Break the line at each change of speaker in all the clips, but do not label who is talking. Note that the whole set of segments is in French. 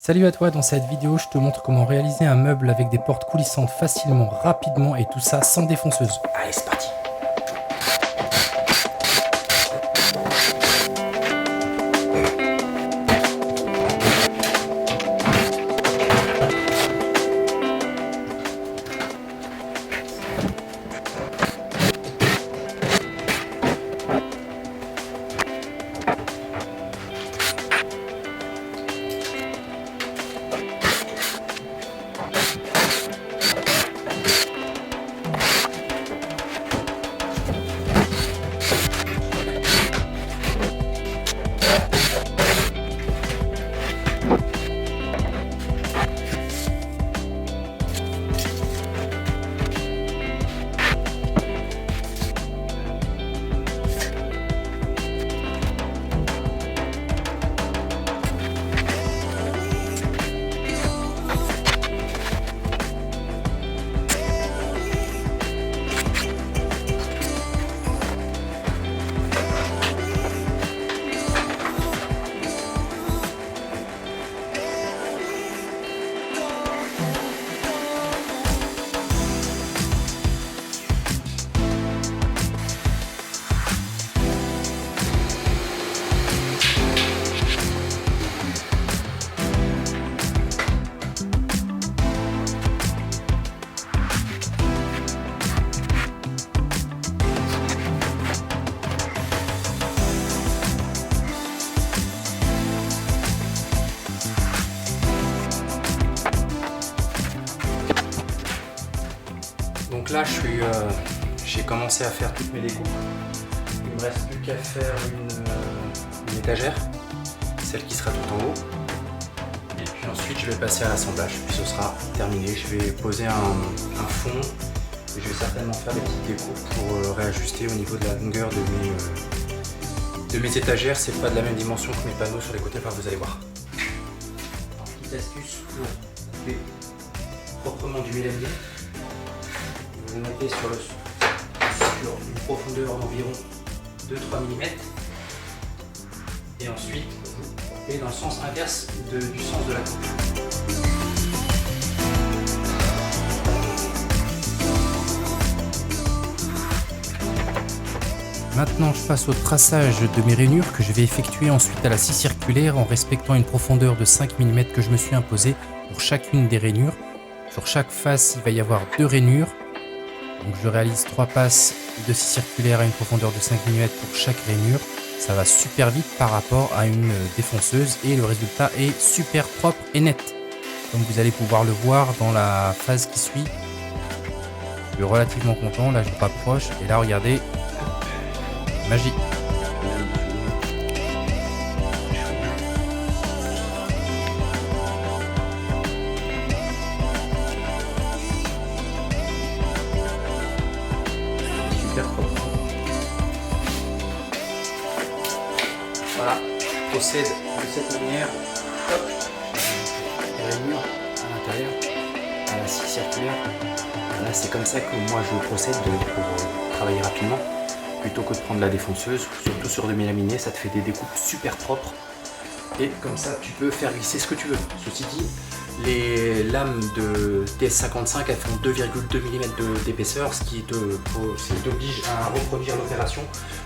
Salut à toi, dans cette vidéo je te montre comment réaliser un meuble avec des portes coulissantes facilement, rapidement et tout ça sans défonceuse. Allez c'est parti. Donc là j'ai commencé à faire toutes mes découpes. Il me reste plus qu'à faire une étagère, celle qui sera tout en haut. Et puis ensuite je vais passer à l'assemblage, puis ce sera terminé. Je vais poser un fond et je vais certainement faire des petites découpes pour réajuster au niveau de la longueur de mes étagères. C'est pas de la même dimension que mes panneaux sur les côtés, enfin vous allez voir. Alors, petite astuce pour couper proprement du mélamine. Vous mettez sur une profondeur d'environ 2-3 mm et ensuite vous coupez dans le sens inverse du sens de la coupe. Maintenant je passe au traçage de mes rainures que je vais effectuer ensuite à la scie circulaire en respectant une profondeur de 5 mm que je me suis imposée pour chacune des rainures. Sur chaque face il va y avoir 2 rainures. Donc je réalise 3 passes de scie circulaire à une profondeur de 5 mm pour chaque rainure. Ça va super vite par rapport à une défonceuse et le résultat est super propre et net. Comme vous allez pouvoir le voir dans la phase qui suit. Je suis relativement content, là je me rapproche et là regardez, magie. Voilà, je procède de cette manière, hop, les rainures à l'intérieur, à la scie circulaire. Là c'est comme ça que moi je procède pour travailler rapidement, plutôt que de prendre la défonceuse, surtout sur du mélaminé, ça te fait des découpes super propres. Et comme ça tu peux faire glisser ce que tu veux. Ceci dit, les lames de TS55 elles font 2,2 mm d'épaisseur, ce qui t'oblige à reproduire l'opération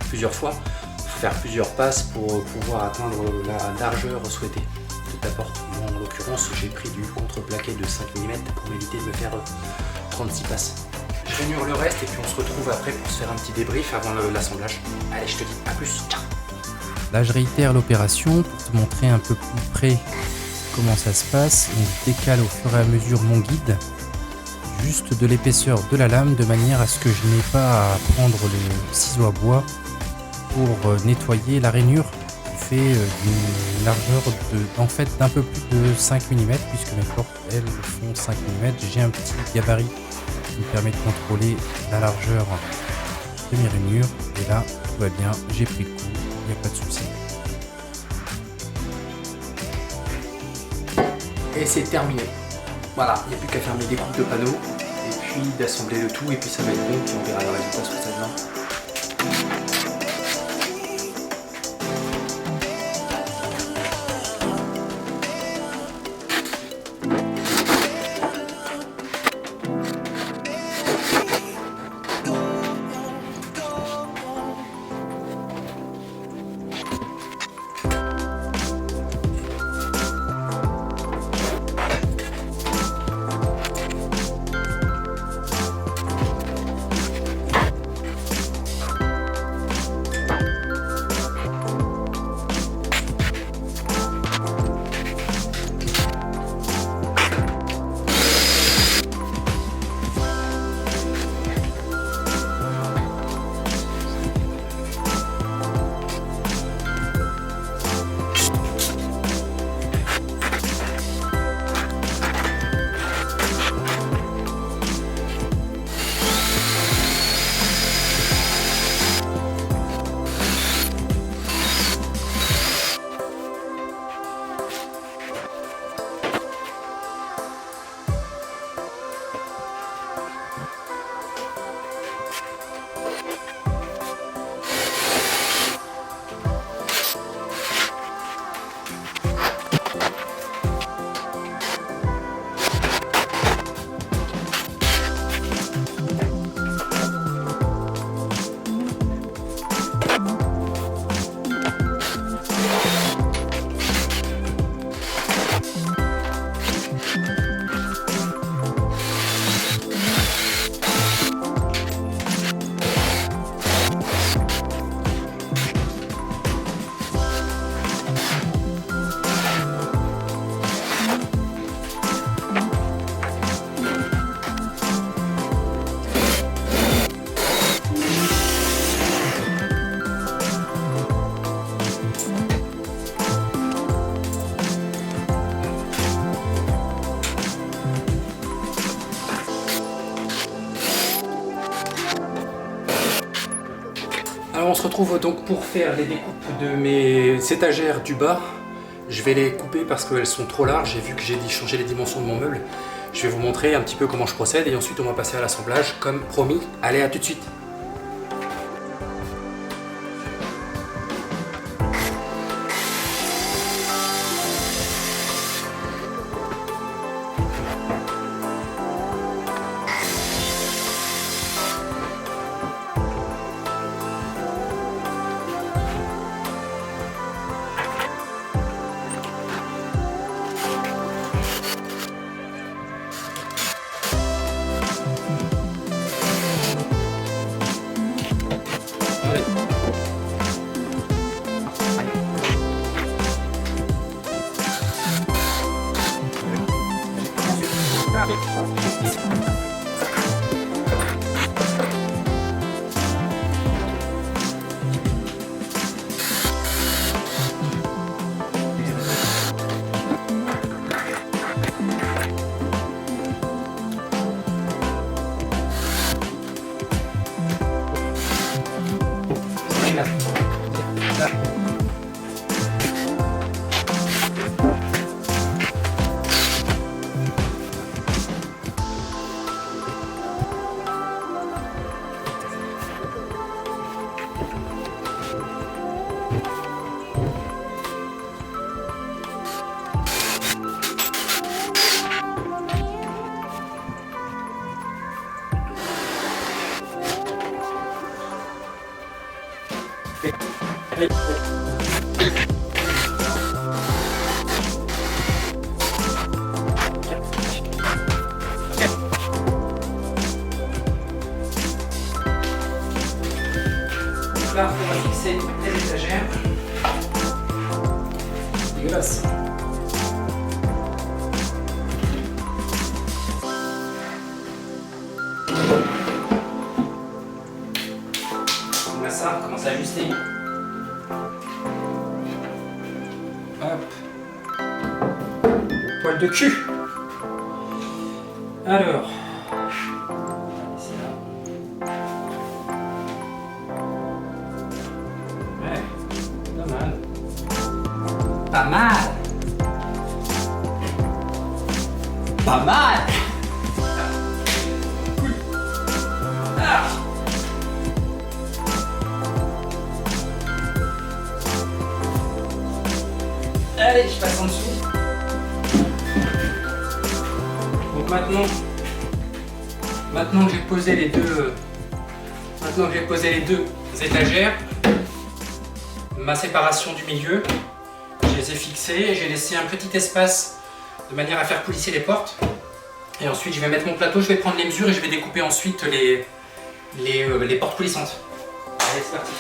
plusieurs fois, faire plusieurs passes pour pouvoir atteindre la largeur souhaitée de ta porte. Moi, en l'occurrence j'ai pris du contreplaqué de 5 mm pour m'éviter de me faire 36 passes. Je rainure le reste et puis on se retrouve après pour se faire un petit débrief avant l'assemblage. Allez, je te dis à plus, ciao. Là je réitère l'opération pour te montrer un peu plus près comment ça se passe. On décale au fur et à mesure mon guide juste de l'épaisseur de la lame de manière à ce que je n'ai pas à prendre le ciseau à bois pour nettoyer la rainure qui fait d'une largeur d'un peu plus de 5 mm puisque mes portes elles font 5 mm. J'ai un petit gabarit qui me permet de contrôler la largeur de mes rainures et là tout va bien, j'ai pris le coup, il n'y a pas de souci. Et c'est terminé. Voilà, il n'y a plus qu'à faire mes découpes de panneaux et puis d'assembler le tout et puis ça va être bon, puis on verra le résultat ce que ça donne. on se retrouve donc pour faire les découpes de mes étagères du bas. Je vais les couper parce qu'elles sont trop larges et vu que j'ai changé les dimensions de mon meuble, je vais vous montrer un petit peu comment je procède et ensuite on va passer à l'assemblage comme promis. Allez, à tout de suite. Là, on va fixer les étagères. Dégueulasse. On a ça, on commence à ajuster. Hop. Poil de cul. Alors. C'est là. Ouais, pas mal. Pas mal. Pas mal. Cool. Ah. Allez, je passe en dessous. Donc maintenant que j'ai posé les deux, étagères, ma séparation du milieu, je les ai fixées, j'ai laissé un petit espace de manière à faire coulisser les portes. Et ensuite, je vais mettre mon plateau, je vais prendre les mesures et je vais découper ensuite les portes coulissantes. Allez, c'est parti.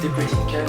Des petites cales.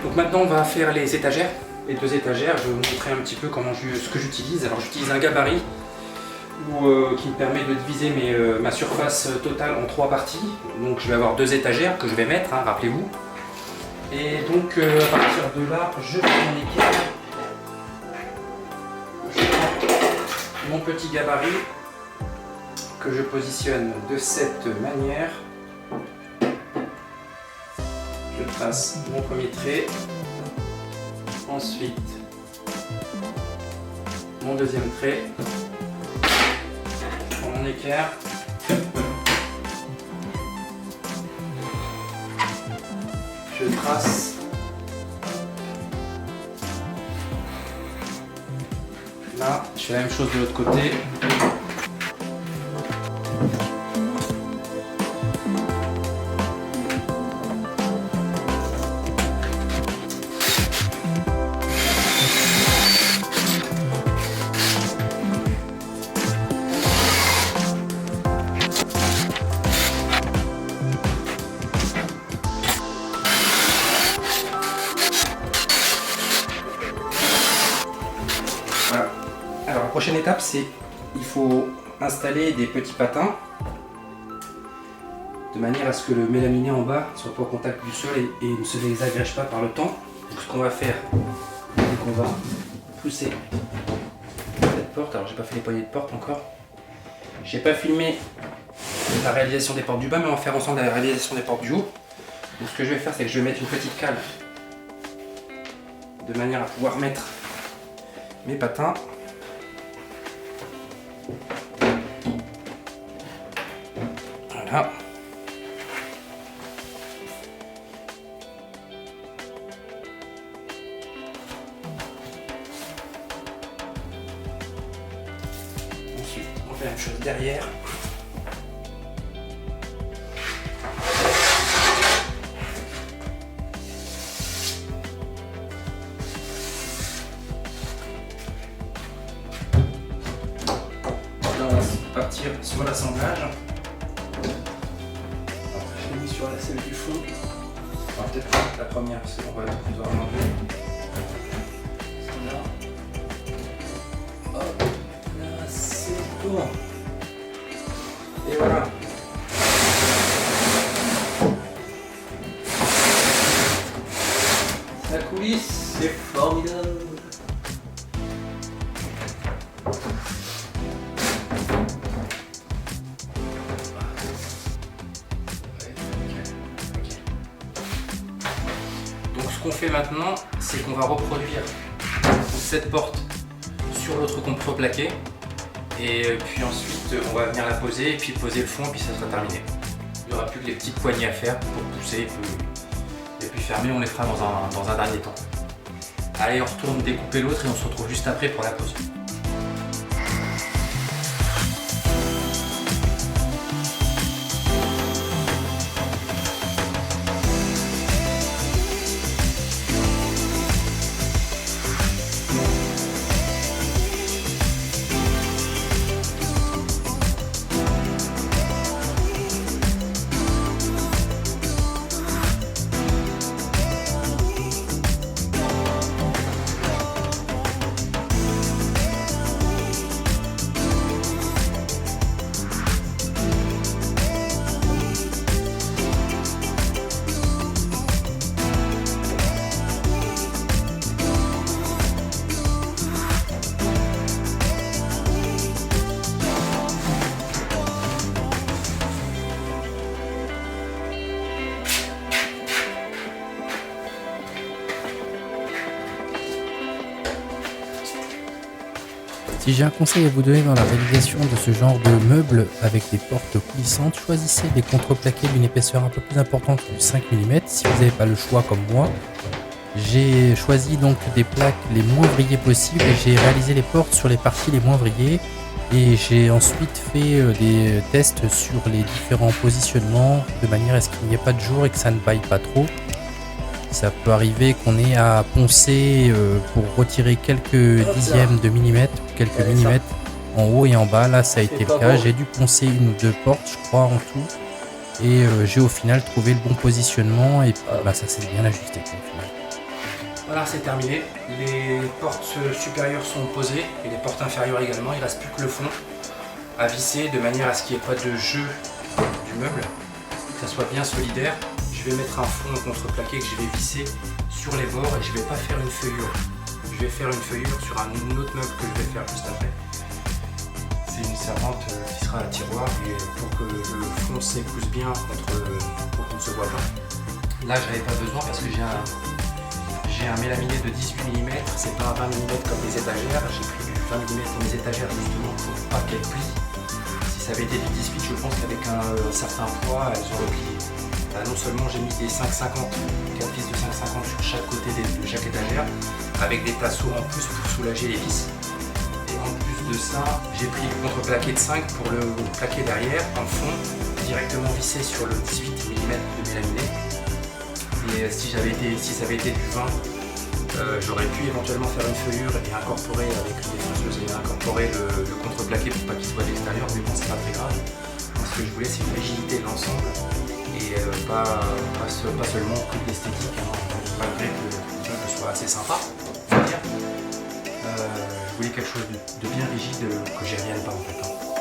Donc maintenant on va faire les étagères, les deux étagères. Je vais vous montrer un petit peu ce que j'utilise. Alors j'utilise un gabarit qui me permet de diviser ma surface totale en 3 parties. Donc je vais avoir 2 étagères que je vais mettre, hein, rappelez-vous. Et donc à partir de là, je prends les câbles. Je prends mon petit gabarit que je positionne de cette manière. Je trace mon premier trait, ensuite mon deuxième trait, je prends mon équerre, je trace là, je fais la même chose de l'autre côté. Voilà. Alors la prochaine étape, c'est il faut installer des petits patins de manière à ce que le mélaminé en bas soit pas au contact du sol et ne se désagrège pas par le temps. Donc ce qu'on va faire, c'est qu'on va pousser cette porte. Alors j'ai pas fait les poignées de porte encore. J'ai pas filmé la réalisation des portes du bas, mais on va faire ensemble la réalisation des portes du haut. Donc ce que je vais faire, c'est que je vais mettre une petite cale de manière à pouvoir mettre mes patins. Voilà. Ensuite, on fait la même chose derrière. Partir sur l'assemblage. Je l'ai mis sur la selle du fond. Enfin, peut-être la première, parce qu'on va pouvoir l'enlever. Là. Hop, là c'est bon. Et voilà. Ça coulisse, c'est formidable. Ce qu'on fait maintenant, c'est qu'on va reproduire cette porte sur l'autre contreplaqué et puis ensuite on va venir la poser et puis poser le fond et puis ça sera terminé. Il n'y aura plus que les petites poignées à faire pour pousser et puis fermer, on les fera dans un dernier temps. Allez, on retourne découper l'autre et on se retrouve juste après pour la pose.
Si j'ai un conseil à vous donner dans la réalisation de ce genre de meubles avec des portes coulissantes, choisissez des contreplaqués d'une épaisseur un peu plus importante que 5 mm. Si vous n'avez pas le choix comme moi, j'ai choisi donc des plaques les moins vrillées possibles et j'ai réalisé les portes sur les parties les moins vrillées. Et j'ai ensuite fait des tests sur les différents positionnements de manière à ce qu'il n'y ait pas de jour et que ça ne baille pas trop. Ça peut arriver qu'on ait à poncer pour retirer quelques dixièmes de millimètre, quelques millimètres en haut et en bas. Là, ça a été le cas. J'ai dû poncer une ou deux portes, je crois, en tout. Et j'ai au final trouvé le bon positionnement et bah, ça s'est bien ajusté au final.
Voilà, c'est terminé. Les portes supérieures sont posées et les portes inférieures également. Il ne reste plus que le fond à visser de manière à ce qu'il n'y ait pas de jeu du meuble, que ça soit bien solidaire. Je vais mettre un fond contreplaqué que je vais visser sur les bords et je ne vais pas faire une feuillure. Je vais faire une feuillure sur un autre meuble que je vais faire juste après. C'est une servante qui sera à tiroir et pour que le fond s'épouse bien pour qu'on ne se voit pas. Là, je n'avais pas besoin parce que j'ai un mélaminé de 18 mm, c'est pas un 20 mm comme les étagères. J'ai pris 20 mm pour mes étagères justement pour pas qu'elles plient. Si ça avait été du 18, je pense qu'avec un certain poids, elles auraient plié. Là, non seulement j'ai mis des 5,50, 4 vis de 5,50 sur chaque côté de chaque étagère, avec des tasseaux en plus pour soulager les vis. Et en plus de ça, j'ai pris le contreplaqué de 5 pour le plaquer derrière, en fond, directement vissé sur le 18 mm de mélaminé. Et si ça avait été du 20, j'aurais pu éventuellement faire une feuillure et incorporer avec une défonceuse et incorporer le contreplaqué pour pas qu'il soit à l'extérieur, mais bon, c'est pas très grave. Moi, ce que je voulais, c'est une rigidité de l'ensemble et pas seulement au prix de l'esthétique, hein, malgré que le meuble soit assez sympa, on va dire. Je voulais quelque chose de bien rigide que j'y revienne pas en fait. Hein.